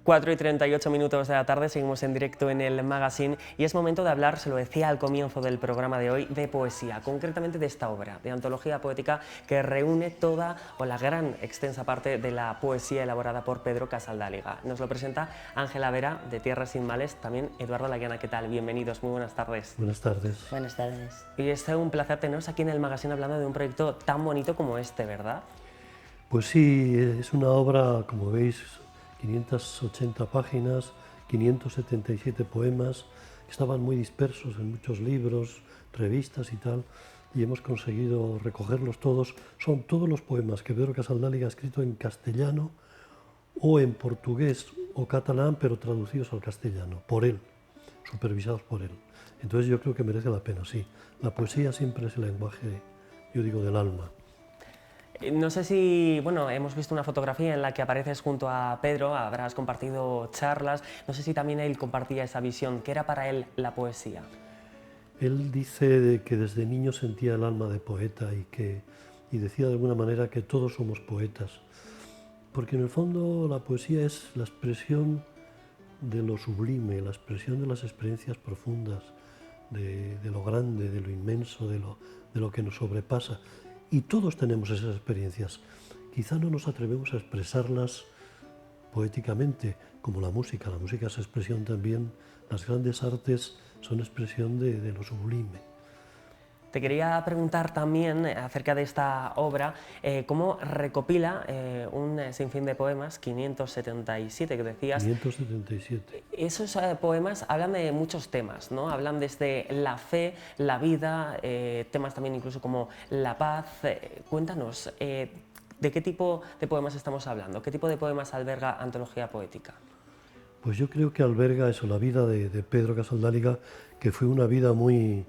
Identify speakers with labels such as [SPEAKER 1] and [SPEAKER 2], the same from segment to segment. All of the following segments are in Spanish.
[SPEAKER 1] 4:38 de la tarde, seguimos en directo en el magazine y es momento de hablar, se lo decía al comienzo del programa de hoy, de poesía, concretamente de esta obra, de antología poética que reúne toda o la gran extensa parte de la poesía elaborada por Pedro Casaldáliga. Nos lo presenta Ángela Vera, de Tierras sin Males, también Eduardo Layana. ¿Qué tal? Bienvenidos, muy buenas tardes.
[SPEAKER 2] Buenas tardes.
[SPEAKER 3] Buenas tardes.
[SPEAKER 1] Y es un placer teneros aquí en el magazine hablando de un proyecto tan bonito como este, ¿verdad?
[SPEAKER 2] Pues sí, es una obra, como veis, 580 páginas, 577 poemas, que estaban muy dispersos en muchos libros, revistas y tal, y hemos conseguido recogerlos todos. Son todos los poemas que Pedro Casaldáliga ha escrito en castellano o en portugués o catalán, pero traducidos al castellano, por él, supervisados por él. Entonces yo creo que merece la pena, sí. La poesía siempre es el lenguaje, yo digo, del alma.
[SPEAKER 1] No sé si, bueno, hemos visto una fotografía en la que apareces junto a Pedro, habrás compartido charlas, no sé si también él compartía esa visión, ¿qué era para él la poesía?
[SPEAKER 2] Él dice que desde niño sentía el alma de poeta y decía de alguna manera que todos somos poetas, porque en el fondo la poesía es la expresión de lo sublime, la expresión de las experiencias profundas, de lo grande, de lo inmenso, de lo que nos sobrepasa. Y todos tenemos esas experiencias. Quizá no nos atrevemos a expresarlas poéticamente, como la música. La música es expresión también, las grandes artes son expresión de lo sublime.
[SPEAKER 1] Te quería preguntar también acerca de esta obra, cómo recopila un sinfín de poemas, 577 que decías.
[SPEAKER 2] 577.
[SPEAKER 1] Esos poemas hablan de muchos temas, ¿no? Hablan desde la fe, la vida, temas también incluso como la paz. Cuéntanos, ¿de qué tipo de poemas estamos hablando? ¿Qué tipo de poemas alberga Antología Poética?
[SPEAKER 2] Pues yo creo que alberga eso, la vida de Pedro Casaldáliga, que fue una vida muy,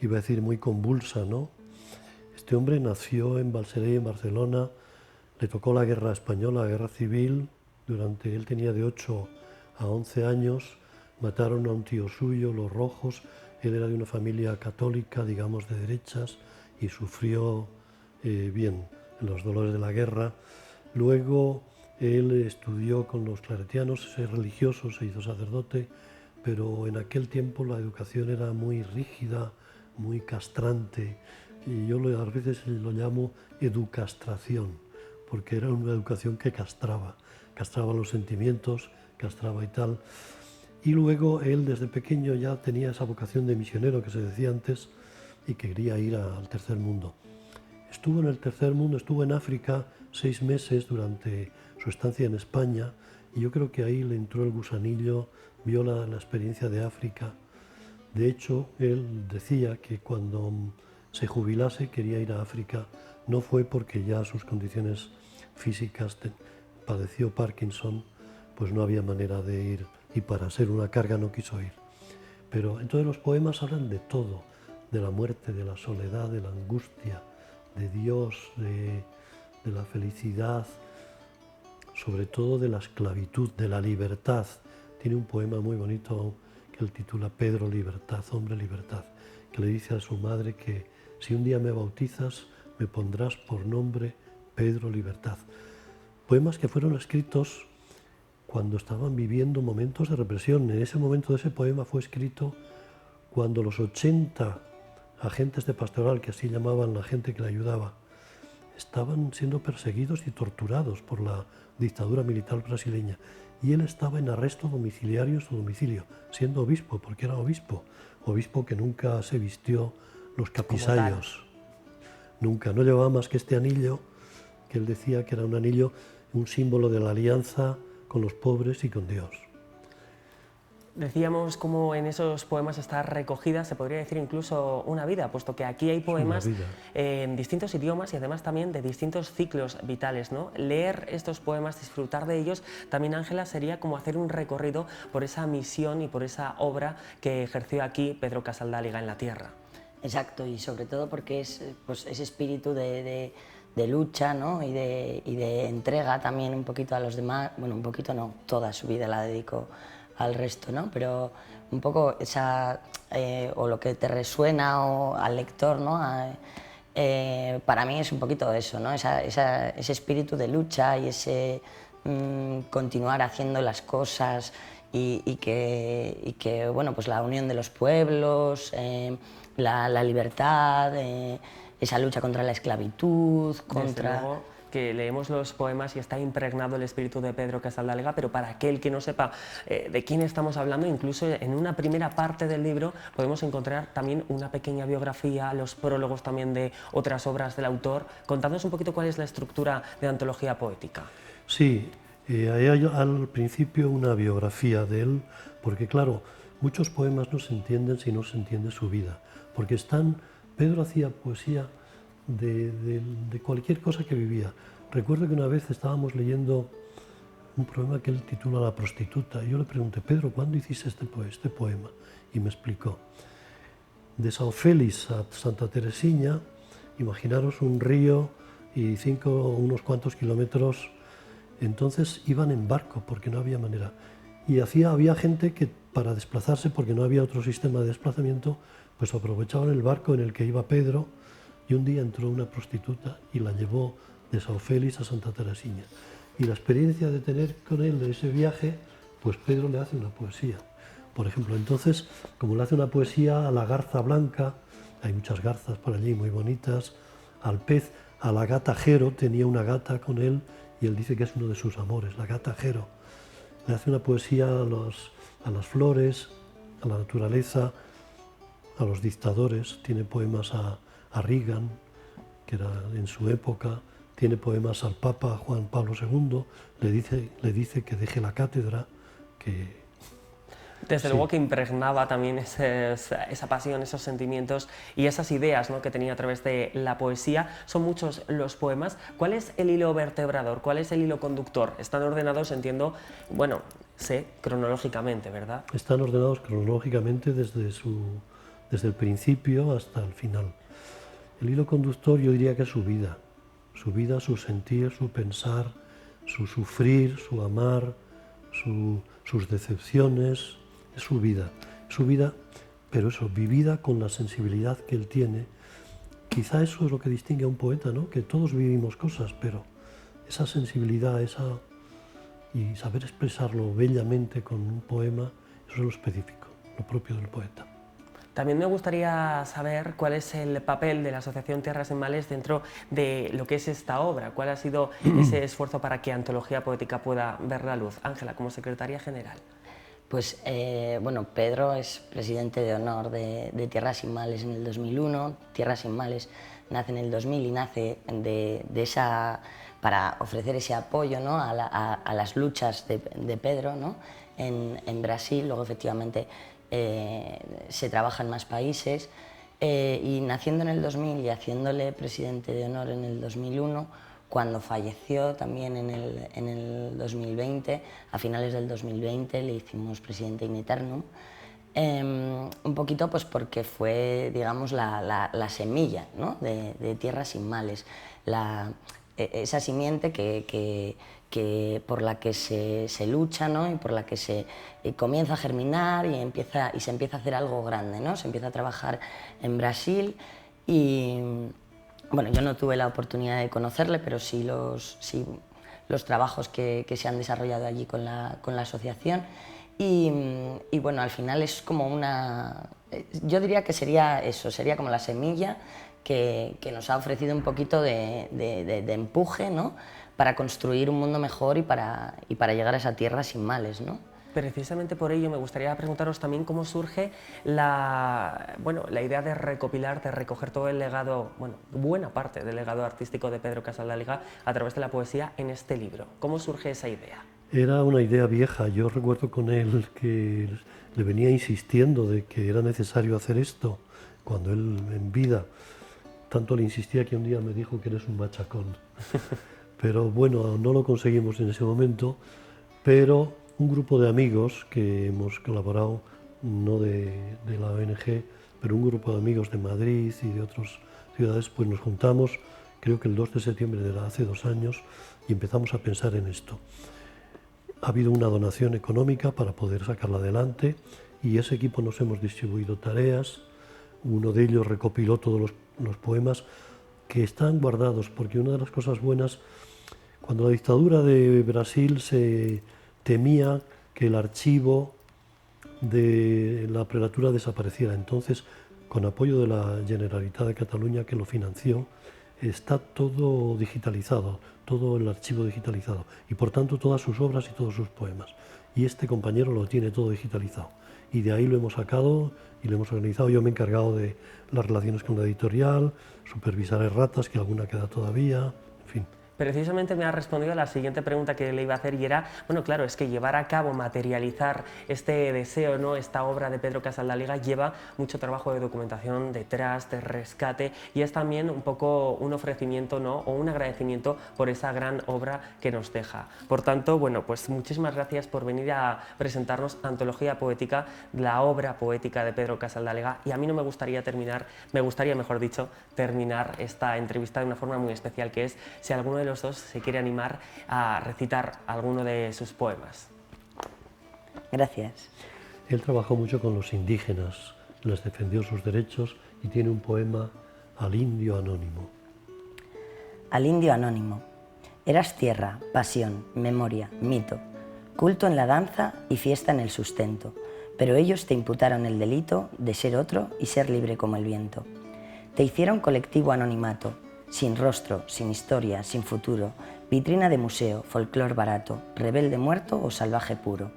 [SPEAKER 2] iba a decir, muy convulsa, ¿no? Este hombre nació en Balsareny, en Barcelona, le tocó la guerra española, la guerra civil, él tenía de 8 a 11 años, mataron a un tío suyo, los Rojos, él era de una familia católica, digamos, de derechas, y sufrió bien los dolores de la guerra. Luego él estudió con los claretianos, es religioso, se hizo sacerdote, pero en aquel tiempo la educación era muy rígida, muy castrante, y yo a veces lo llamo educastración, porque era una educación que castraba los sentimientos, castraba y tal. Y luego él desde pequeño ya tenía esa vocación de misionero que se decía antes y que quería ir al tercer mundo. Estuvo en el tercer mundo, estuvo en África 6 meses durante su estancia en España, y yo creo que ahí le entró el gusanillo, vio la experiencia de África. De hecho, él decía que cuando se jubilase quería ir a África. No fue porque ya sus condiciones físicas, padeció Parkinson, pues no había manera de ir, y para ser una carga no quiso ir. Pero entonces los poemas hablan de todo, de la muerte, de la soledad, de la angustia, de Dios, de la felicidad, sobre todo de la esclavitud, de la libertad. Tiene un poema muy bonito que él titula Pedro Libertad, hombre libertad, que le dice a su madre que si un día me bautizas me pondrás por nombre Pedro Libertad. Poemas que fueron escritos cuando estaban viviendo momentos de represión. En ese momento de ese poema fue escrito cuando los 80 agentes de pastoral, que así llamaban la gente que le ayudaba, estaban siendo perseguidos y torturados por la dictadura militar brasileña. Y él estaba en arresto domiciliario en su domicilio, siendo obispo, porque era obispo que nunca se vistió los capisayos. Nunca, no llevaba más que este anillo, que él decía que era un anillo, un símbolo de la alianza con los pobres y con Dios.
[SPEAKER 1] Decíamos cómo en esos poemas está recogida, se podría decir incluso una vida, puesto que aquí hay poemas en distintos idiomas y además también de distintos ciclos vitales, ¿no? Leer estos poemas, disfrutar de ellos, también, Ángela, sería como hacer un recorrido por esa misión y por esa obra que ejerció aquí Pedro Casaldáliga en la tierra.
[SPEAKER 3] Exacto, y sobre todo porque es pues, ese espíritu de lucha, ¿no? y de entrega también un poquito a los demás, bueno, un poquito no, toda su vida la dedicó al resto, ¿no? Pero un poco esa, o lo que te resuena o al lector, ¿no? Para mí es un poquito eso, ¿no? Ese espíritu de lucha y ese continuar haciendo las cosas y que, bueno, pues la unión de los pueblos, la libertad, esa lucha contra la esclavitud,
[SPEAKER 1] Desde luego que leemos los poemas y está impregnado el espíritu de Pedro Casaldáliga, pero para aquel que no sepa de quién estamos hablando, incluso en una primera parte del libro podemos encontrar también una pequeña biografía, los prólogos también de otras obras del autor. Contadnos un poquito cuál es la estructura de antología poética.
[SPEAKER 2] Sí, hay al principio una biografía de él, porque claro, muchos poemas no se entienden si no se entiende su vida, porque Pedro hacía poesía de cualquier cosa que vivía. Recuerdo que una vez estábamos leyendo un poema que él titula La prostituta, y yo le pregunté, Pedro, ¿cuándo hiciste este poema? Y me explicó. De Sao Félix a Santa Teresiña, imaginaros un río y unos cuantos kilómetros, entonces iban en barco porque no había manera. Y había gente que para desplazarse, porque no había otro sistema de desplazamiento, pues aprovechaban el barco en el que iba Pedro, y un día entró una prostituta y la llevó de Sao Félix a Santa Teresiña. Y la experiencia de tener con él de ese viaje, pues Pedro le hace una poesía. Por ejemplo, entonces, como le hace una poesía a la garza blanca, hay muchas garzas por allí muy bonitas, al pez, a la gata Jero, tenía una gata con él y él dice que es uno de sus amores, la gata Jero. Le hace una poesía a las flores, a la naturaleza, a los dictadores, tiene poemas a Reagan, que era en su época, tiene poemas al Papa Juan Pablo II, le dice que deje la cátedra, que...
[SPEAKER 1] Desde luego que impregnaba también esa pasión, esos sentimientos y esas ideas, ¿no?, que tenía a través de la poesía. Son muchos los poemas. ¿Cuál es el hilo vertebrador? ¿Cuál es el hilo conductor? Están ordenados, entiendo, bueno, sé, cronológicamente, ¿verdad?
[SPEAKER 2] Están ordenados cronológicamente desde el principio hasta el final. El hilo conductor yo diría que es su vida, su sentir, su pensar, su sufrir, su amar, sus decepciones, es su vida, pero eso, vivida con la sensibilidad que él tiene. Quizá eso es lo que distingue a un poeta, ¿no? Que todos vivimos cosas, pero esa sensibilidad, y saber expresarlo bellamente con un poema, eso es lo específico, lo propio del poeta.
[SPEAKER 1] También me gustaría saber cuál es el papel de la Asociación Tierras Sin Males dentro de lo que es esta obra. ¿Cuál ha sido ese esfuerzo para que Antología Poética pueda ver la luz? Ángela, como secretaria general.
[SPEAKER 3] Pues bueno, Pedro es presidente de honor de Tierras Sin Males en el 2001. Tierras Sin Males nace en el 2000 y nace para ofrecer ese apoyo, ¿no?, a las luchas de Pedro, ¿no?, en Brasil. Luego, efectivamente, se trabaja en más países y naciendo en el 2000 y haciéndole presidente de honor en el 2001, cuando falleció también en el 2020, a finales del 2020 le hicimos presidente in aeternum, un poquito pues porque fue, digamos, la semilla, ¿no?, de Tierras Sin Males, esa simiente por la que se lucha, ¿no?, y por la que se comienza a germinar y se empieza a hacer algo grande, ¿no? Se empieza a trabajar en Brasil y, bueno, yo no tuve la oportunidad de conocerle, pero sí los trabajos que se han desarrollado allí con la asociación y, bueno, al final es como yo diría que sería eso, sería como la semilla que nos ha ofrecido un poquito de empuje, ¿no?, para construir un mundo mejor y para llegar a esa tierra sin males, ¿no?
[SPEAKER 1] Precisamente por ello me gustaría preguntaros también cómo surge la idea de recopilar, de recoger todo el legado, buena parte del legado artístico de Pedro Casaldáliga a través de la poesía en este libro. ¿Cómo surge esa idea?
[SPEAKER 2] Era una idea vieja. Yo recuerdo con él que le venía insistiendo de que era necesario hacer esto cuando él en vida. Tanto le insistía que un día me dijo que eres un machacón. Pero bueno, no lo conseguimos en ese momento, pero un grupo de amigos que hemos colaborado, no de la ONG, pero un grupo de amigos de Madrid y de otras ciudades, pues nos juntamos, creo que el 2 de septiembre de hace 2 años, y empezamos a pensar en esto. Ha habido una donación económica para poder sacarla adelante y ese equipo nos hemos distribuido tareas. Uno de ellos recopiló todos los poemas que están guardados, porque una de las cosas buenas, Cuando la dictadura de Brasil se temía que el archivo de la prelatura desapareciera. Entonces, con apoyo de la Generalitat de Cataluña, que lo financió, está todo digitalizado, todo el archivo digitalizado, y por tanto todas sus obras y todos sus poemas. Y este compañero lo tiene todo digitalizado. Y de ahí lo hemos sacado y lo hemos organizado. Yo me he encargado de las relaciones con la editorial, supervisar erratas, que alguna queda todavía, en fin.
[SPEAKER 1] Precisamente me ha respondido a la siguiente pregunta que le iba a hacer, y era, bueno, claro, es que llevar a cabo, materializar este deseo, ¿no?, esta obra de Pedro Casaldáliga, lleva mucho trabajo de documentación detrás, de rescate, y es también un poco un ofrecimiento, ¿no?, o un agradecimiento por esa gran obra que nos deja. Por tanto, bueno, pues muchísimas gracias por venir a presentarnos Antología Poética, la obra poética de Pedro Casaldáliga, y a mí no me gustaría terminar, mejor dicho, terminar esta entrevista de una forma muy especial, que es si alguno de los dos se quiere animar a recitar alguno de sus poemas.
[SPEAKER 3] Gracias.
[SPEAKER 2] Él trabajó mucho con los indígenas, les defendió sus derechos y tiene un poema al indio anónimo.
[SPEAKER 3] Al indio anónimo. Eras tierra, pasión, memoria, mito, culto en la danza y fiesta en el sustento, pero ellos te imputaron el delito de ser otro y ser libre como el viento. Te hicieron colectivo anonimato, sin rostro, sin historia, sin futuro, vitrina de museo, folclor barato, rebelde muerto o salvaje puro.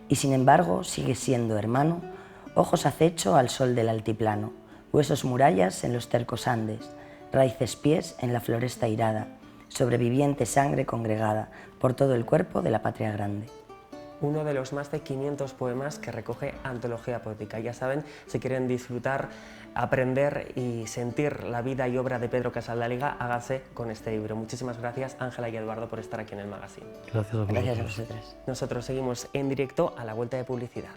[SPEAKER 3] Y sin embargo sigues siendo hermano, ojos acecho al sol del altiplano, huesos murallas en los tercos Andes, raíces pies en la floresta irada, sobreviviente sangre congregada por todo el cuerpo de la patria grande.
[SPEAKER 1] Uno de los más de 500 poemas que recoge Antología Poética. Ya saben, si quieren disfrutar, aprender y sentir la vida y obra de Pedro Casaldáliga, hágase con este libro. Muchísimas gracias, Ángela y Eduardo, por estar aquí en el magazine.
[SPEAKER 2] Gracias a vosotros.
[SPEAKER 3] Gracias a vosotros.
[SPEAKER 1] Nosotros seguimos en directo a la vuelta de publicidad.